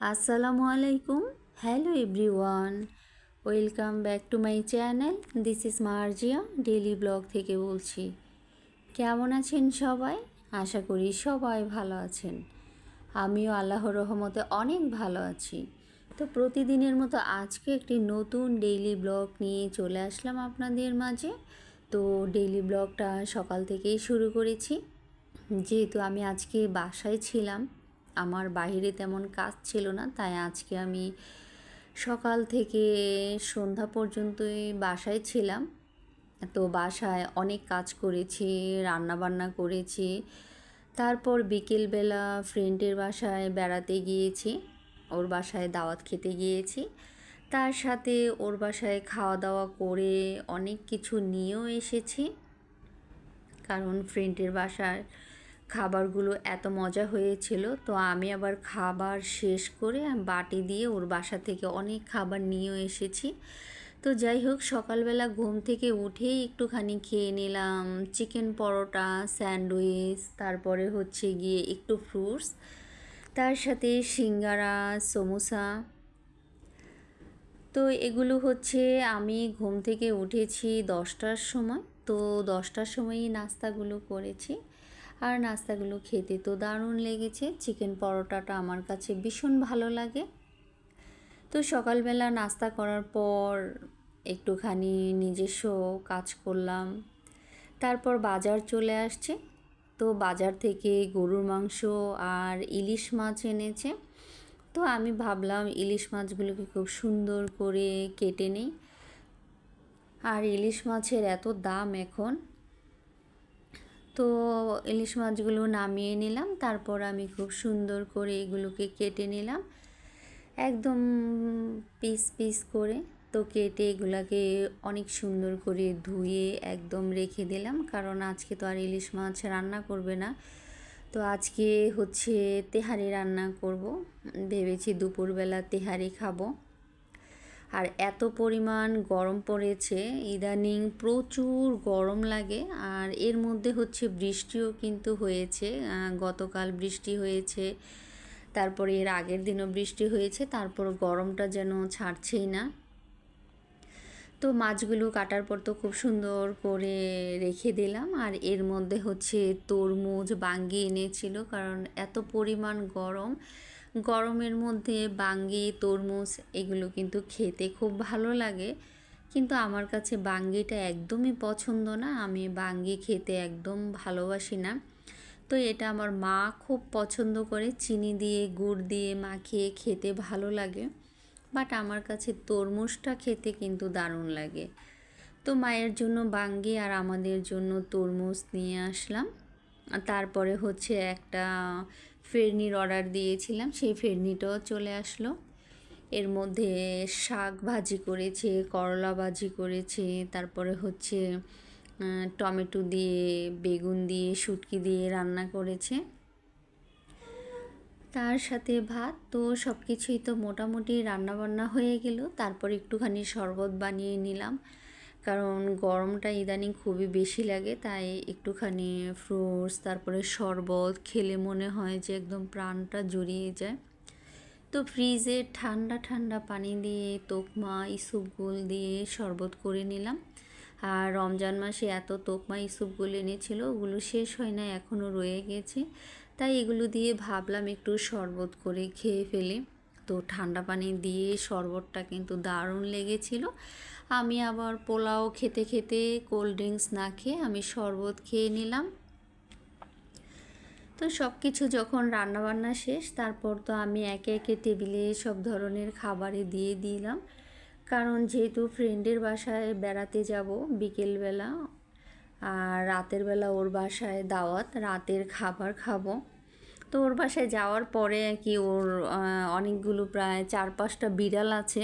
আসসালামু আলাইকুম। Hello everyone, welcome back to my channel. This is Marjia daily blog থেকে বলছি। কেমন আছেন সবাই? আশা করি সবাই ভালো আছেন। আমিও আল্লাহর রহমতে অনেক ভালো আছি। তো প্রতিদিনের মতো আজকে একটি নতুন ডেইলি ব্লগ নিয়ে চলে আসলাম আপনাদের মাঝে। তো ডেইলি ব্লগটা সকাল থেকেই শুরু করেছি, যেহেতু আমি আজকে বাসায় ছিলাম। আমার বাইরে তেমন কাজ ছিল না, তাই আজকে আমি সকাল থেকে সন্ধ্যা পর্যন্তই বাসায় ছিলাম। তো বাসায় অনেক কাজ করেছি, রান্না বান্না করেছি। তারপর বিকেলবেলা ফ্রেন্ডের বাসায় বেড়াতে গিয়েছি, ওর বাসায় দাওয়াত খেতে গিয়েছি। তার সাথে ওর বাসায় খাওয়া দাওয়া করে অনেক কিছু নিয়েও এসেছি, কারণ ফ্রেন্ডের বাসার খাবারগুলো এত মজা হয়েছিল। তো আমি আবার খাবার শেষ করে বাটি দিয়ে ওর বাসা থেকে অনেক খাবার নিয়েও এসেছি। তো যাই হোক, সকালবেলা ঘুম থেকে উঠেই একটুখানি খেয়ে নিলাম চিকেন পরোটা, স্যান্ডউইচ, তারপরে হচ্ছে গিয়ে একটু ফ্রুটস, তার সাথে সিঙ্গারা, সমোসা। তো এগুলো হচ্ছে, আমি ঘুম থেকে উঠেছি 10টার সময়। তো 10টার সময়ই নাস্তাগুলো করেছি, আর নাস্তাগুলো খেতে তো দারুণ লেগেছে। চিকেন পরোটাটা আমার কাছে ভীষণ ভালো লাগে। তো সকালবেলা নাস্তা করার পর একটুখানি নিজস্ব কাজ করলাম। তারপর বাজার চলে আসছে। তো বাজার থেকে গরুর মাংস আর ইলিশ মাছ এনেছে। তো আমি ভাবলাম ইলিশ মাছগুলোকে খুব সুন্দর করে কেটে নিই। আর ইলিশ মাছের এত দাম এখন। তো ইলিশ মাছগুলো নামিয়ে নিলাম, তারপর আমি খুব সুন্দর করে এগুলোকে কেটে নিলাম একদম পিস পিস করে। তো কেটে এগুলাকে অনেক সুন্দর করে ধুয়ে একদম রেখে দিলাম, কারণ আজকে তো আর ইলিশ মাছ রান্না করবে না। তো আজকে হচ্ছে তেহারি রান্না করব, ভেবেছি দুপুরবেলা তেহারি খাবো। আর এত পরিমাণ গরম পড়েছে ইদানিং, প্রচুর গরম লাগে। আর এর মধ্যে হচ্ছে বৃষ্টিও কিন্তু হয়েছে, গতকাল বৃষ্টি হয়েছে, তারপরে এর আগের দিনও বৃষ্টি হয়েছে, তারপর গরমটা যেন ছাড়ছেই না। তো মাছগুলো কাটার পর তো খুব সুন্দর করে রেখে দিলাম। আর এর মধ্যে হচ্ছে তরমুজ বাঙ্গি এনেছিল, কারণ এত পরিমাণ গরম, গরমের মধ্যে বাঙ্গি, তরমুজ এগুলো কিন্তু খেতে খুব ভালো লাগে। কিন্তু আমার কাছে বাঙ্গিটা একদমই পছন্দ না, আমি বাঙ্গি খেতে একদম ভালোবাসি না। তো এটা আমার মা খুব পছন্দ করে, চিনি দিয়ে গুড় দিয়ে মাখিয়ে খেতে ভালো লাগে। বাট আমার কাছে তরমুজটা খেতে কিন্তু দারুণ লাগে। তো মায়ের জন্য বাঙ্গি আর আমাদের জন্য তরমুজ নিয়ে আসলাম। তারপরে হচ্ছে একটা ফেরনির অর্ডার দিয়েছিলাম, সেই ফেরনিটাও চলে আসলো। এর মধ্যে শাক ভাজি করেছে, করলা ভাজি করেছে, তারপরে হচ্ছে টমেটো দিয়ে, বেগুন দিয়ে, শুটকি দিয়ে রান্না করেছে, তার সাথে ভাত। তো সব কিছুই তো মোটামুটি রান্নাবান্না হয়ে গেল। তারপর একটুখানি শরবত বানিয়ে নিলাম, কারণ গরমটা ইদানিং খুবই বেশি লাগে, তাই একটুখানি ফ্রুটস তারপরে শরবত খেলে মনে হয় যে একদম প্রাণটা জুড়িয়ে যায়। তো ফ্রিজে ঠান্ডা ঠান্ডা পানি দিয়ে তোকমা, ইসুপগুল দিয়ে শরবত করে নিলাম। আর রমজান মাসে এত তোকমা ইসুপগুল এনেছিল, ওগুলো শেষ হয় না, এখনও রয়ে গেছে। তাই এগুলো দিয়ে ভাবলাম একটু শরবত করে খেয়ে ফেলি। তো ঠান্ডা পানি দিয়ে শরবতটা কিন্তু দারুণ লেগেছিল। আমি আবার পোলাও খেতে খেতে কোল্ড ড্রিঙ্কস না খেয়ে আমি শরবত খেয়ে নিলাম। তো সব কিছু যখন রান্নাবান্না শেষ, তারপর তো আমি একে একে টেবিলে সব ধরনের খাবারে দিয়ে দিলাম, কারণ যেহেতু ফ্রেন্ডের বাসায় বেড়াতে যাব বিকেলবেলা, আর রাতের বেলা ওর বাসায় দাওয়াত, রাতের খাবার খাবো। তো ওর বাসায় যাওয়ার পরে আর কি, ওর অনেকগুলো প্রায় 4-5টা বিড়াল আছে।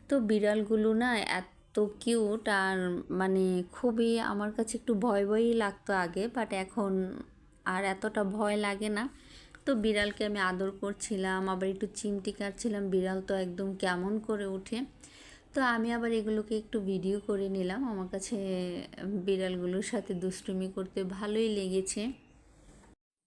তো বিড়ালগুলো না এত কিউট, আর মানে খুবই আমার কাছে একটু ভয় ভয়ই লাগতো আগে, বাট এখন আর এতটা ভয় লাগে না। তো বিড়ালকে আমি আদর করছিলাম, আবার একটু চিমটি কাটছিলাম, বিড়াল তো একদম কেমন করে ওঠে। তো আমি আবার এগুলোকে একটু ভিডিও করে নিলাম, আমার কাছে বিড়ালগুলোর সাথে দুষ্টুমি করতে ভালোই লেগেছে।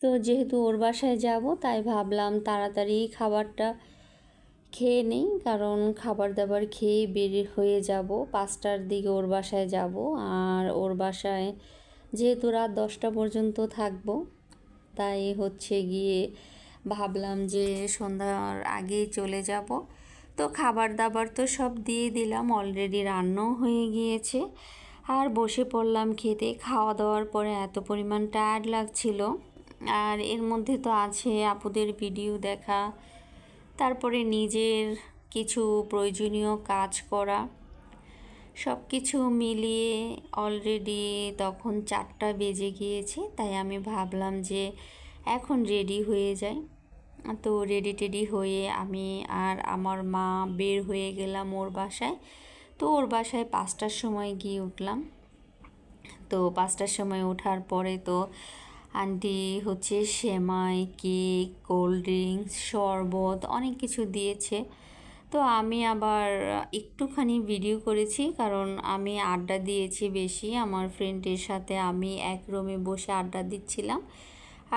তো যেহেতু ওর বাসায় যাব, তাই ভাবলাম তাড়াতাড়ি খাবারটা খেয়ে নেই, কারণ খাবার দাবার খেয়ে বের হয়ে যাব, 5টার দিকে ওর বাসায় যাব। আর ওর বাসায় যেহেতু রাত 10টা পর্যন্ত থাকবো, তাই হচ্ছে গিয়ে ভাবলাম যে সন্ধ্যার আগেই চলে যাব। তো খাবার দাবার তো সব দিয়ে দিলাম, অলরেডি রান্নাও হয়ে গিয়েছে। আর বসে পড়লাম খেতে। খাওয়া দাওয়ার পরে এত পরিমাণ টায়ার্ড লাগছিল। আর এর মধ্যে তো আছে আপুদের ভিডিও দেখা, তারপরে নিজের কিছু প্রয়োজনীয় কাজ করা, সব কিছু মিলিয়ে অলরেডি তখন 4টা বেজে গিয়েছে। তাই আমি ভাবলাম যে এখন রেডি হয়ে যাই। তো রেডি টেডি হয়ে আমি আর আমার মা বের হয়ে গেলাম ওর বাসায়। তো ওর বাসায় 5টার সময় গিয়ে উঠলাম। তো 5টার সময় ওঠার পরে তো আন্টি হচ্ছে সেমাই, কেক, কোল্ড ড্রিঙ্কস, শরবত অনেক কিছু দিয়েছে। তো আমি আবার একটুখানি ভিডিও করেছি, কারণ আমি আড্ডা দিয়েছি বেশি। আমার ফ্রেন্ডের সাথে আমি এক রুমে বসে আড্ডা দিচ্ছিলাম।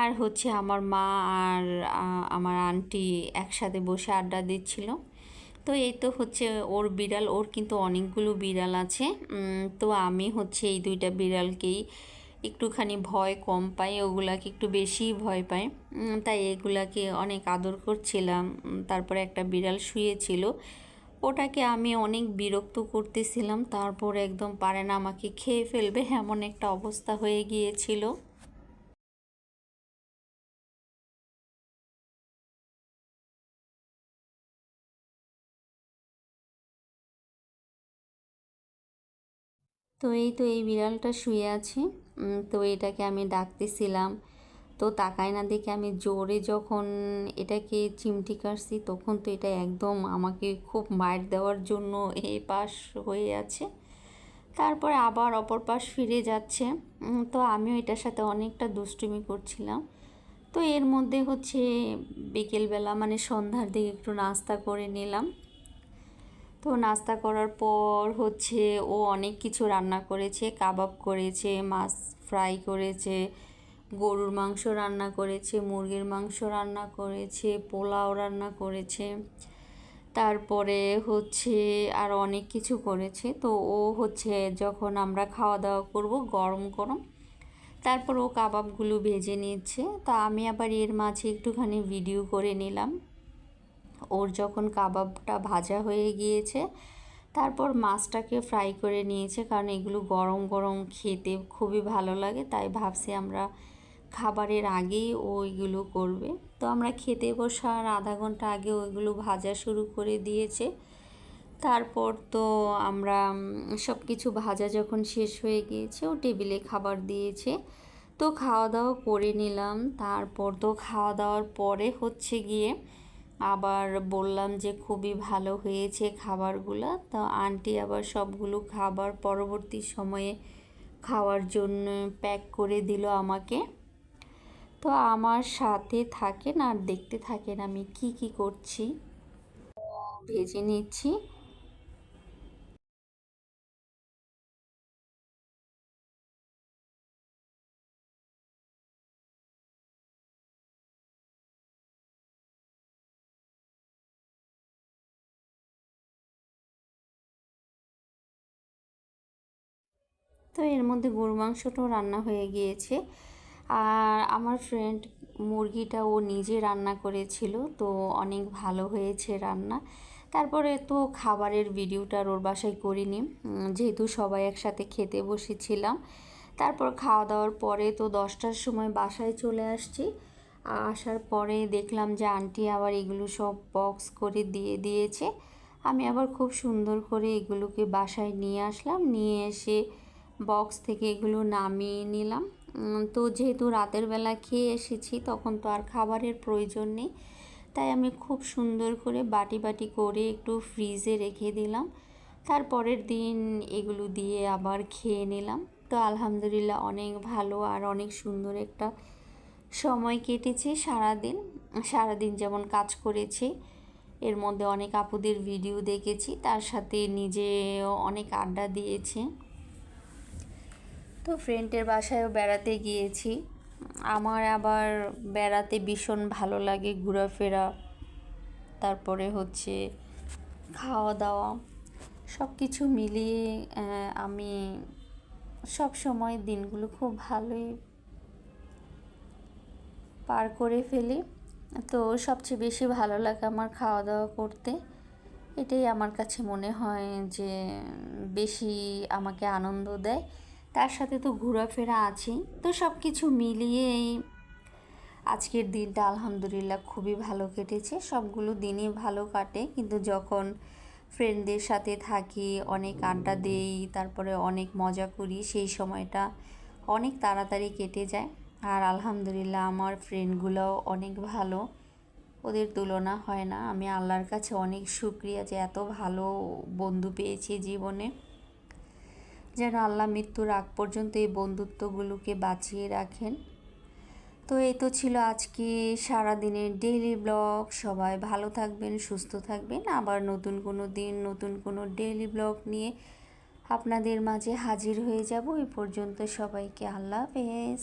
আর হচ্ছে আমার মা আর আমার আন্টি একসাথে বসে আড্ডা দিচ্ছিল। তো এই তো হচ্ছে ওর বিড়াল, ওর কিন্তু অনেকগুলো বিড়াল আছে। তো আমি হচ্ছে এই 2টা বিড়ালকেই একটুখানি ভয় কম পাই, ওগুলাকে একটু বেশিই ভয় পাই। তাই এগুলাকে অনেক আদর করছিলাম। তারপরে একটা বিড়াল শুয়েছিল, ওটাকে আমি অনেক বিরক্ত করতেছিলাম। তারপর একদম পারে না, আমাকে খেয়ে ফেলবে এমন একটা অবস্থা হয়ে গিয়েছিল। তো এই বিড়ালটা শুয়ে আছে। তো এটাকে আমি ডাকতেছিলাম, তো তাকায় না দেখে আমি জোরে যখন এটাকে চিমটি কাটছি, তখন তো এটা একদম আমাকে খুব মার দেওয়ার জন্য এই পাশ হয়ে আছে। তারপরে আবার অপর পাশ ফিরে যাচ্ছে। তো আমিও এটার সাথে অনেকটা দুষ্টুমি করছিলাম। তো এর মধ্যে হচ্ছে বিকেলবেলা মানে সন্ধ্যার দিকে একটু নাস্তা করে নিলাম। তো নাস্তা করার পর হচ্ছে ও অনেক কিছু রান্না করেছে, কাবাব করেছে, মাছ ফ্রাই করেছে, গরুর মাংস রান্না করেছে, মুরগির মাংস রান্না করেছে, পোলাও রান্না করেছে, তারপরে হচ্ছে আর অনেক কিছু করেছে। তো ও হচ্ছে যখন আমরা খাওয়া দাওয়া করব গরম গরম, তারপর ও কাবাবগুলো ভেজে নিচ্ছে। তা আমি আবার এর মাঝে একটুখানি ভিডিও করে নিলাম। ওর যখন কাবাবটা ভাজা হয়ে গিয়েছে, তারপর মাছটাকে ফ্রাই করে নিয়েছে, কারণ এগুলো গরম গরম খেতে খুবই ভালো লাগে। তাই ভাবছি আমরা খাবারের আগেই ওইগুলো করবে। তো আমরা খেতে বসার আধা ঘন্টা আগে ওইগুলো ভাজা শুরু করে দিয়েছে। তারপর তো আমরা সব কিছু ভাজা যখন শেষ হয়ে গিয়েছে, ও টেবিলে খাবার দিয়েছে। তো খাওয়া দাওয়া করে নিলাম। তারপর তো খাওয়া দাওয়ার পরে হচ্ছে গিয়ে আবার বললাম যে খুবই ভালো হয়েছে খাবারগুলো। তো আন্টি আবার সবগুলো খাবার পরবর্তী সময়ে খাওয়ার জন্য প্যাক করে দিল আমাকে। তো আমার সাথে থাকেন আর দেখতে থাকেন আমি কি কি করছি। ভেজে নিচ্ছি। তো এর মধ্যে গরু মাংসটাও রান্না হয়ে গিয়েছে। আর আমার ফ্রেন্ড মুরগিটা ও নিজে রান্না করেছিল, তো অনেক ভালো হয়েছে রান্না। তারপরে তো খাবারের ভিডিওটা ওর বাসায় করিনি, যেহেতু সবাই একসাথে খেতে বসেছিলাম। তারপর খাওয়া দাওয়ার পরে তো 10টার সময় বাসায় চলে আসছি। আসার পরে দেখলাম যে আন্টি আবার এগুলো সব বক্স করে দিয়ে দিয়েছে। আমি আবার খুব সুন্দর করে এগুলোকে বাসায় নিয়ে আসলাম, নিয়ে এসে বক্স থেকে এগুলো নামিয়ে নিলাম। তো যেহেতু রাতের বেলা খেয়ে এসেছি, তখন তো আর খাবারের প্রয়োজন নেই। তাই আমি খুব সুন্দর করে বাটি বাটি করে একটু ফ্রিজে রেখে দিলাম। তারপরের দিন এগুলো দিয়ে আবার খেয়ে নিলাম। তো আলহামদুলিল্লাহ অনেক ভালো আর অনেক সুন্দর একটা সময় কেটেছে সারাদিন। সারাদিন যেমন কাজ করেছি, এর মধ্যে অনেক আপুদের ভিডিও দেখেছি, তার সাথে নিজেও অনেক আড্ডা দিয়েছি। তো ফ্রেন্ডের বাসায়ও বেড়াতে গিয়েছি। আমার আবার বেড়াতে ভীষণ ভালো লাগে, ঘোরাফেরা। তারপরে হচ্ছে খাওয়া দাওয়া, সব কিছু মিলিয়ে আমি সব সময় দিনগুলো খুব ভালোই পার করে ফেলি। তো সবচেয়ে বেশি ভালো লাগে আমার খাওয়া দাওয়া করতে। এটাই আমার কাছে মনে হয় যে বেশি আমাকে আনন্দ দেয়। তার সাথে তো ঘোরাফেরা আছেই। তো সব কিছু মিলিয়েই আজকের দিনটা আলহামদুলিল্লাহ খুবই ভালো কেটেছে। সবগুলো দিনই ভালো কাটে, কিন্তু যখন ফ্রেন্ডদের সাথে থাকি, অনেক আড্ডা দেই, তারপরে অনেক মজা করি, সেই সময়টা অনেক তাড়াতাড়ি কেটে যায়। আর আলহামদুলিল্লাহ আমার ফ্রেন্ডগুলোও অনেক ভালো, ওদের তুলনা হয় না। আমি আল্লাহর কাছে অনেক শুকরিয়া যে এত ভালো বন্ধু পেয়েছি জীবনে। যেন আল্লাহ মৃত্যুর আগ পর্যন্ত এই বন্ধুত্বগুলোকে বাঁচিয়ে রাখেন। তো এই তো ছিল আজকে সারাদিনের ডেইলি ব্লগ। সবাই ভালো থাকবেন, সুস্থ থাকবেন। আবার নতুন কোনো দিন নতুন কোনো ডেইলি ব্লগ নিয়ে আপনাদের মাঝে হাজির হয়ে যাব। এই পর্যন্ত সবাইকে আল্লাহ হাফেজ।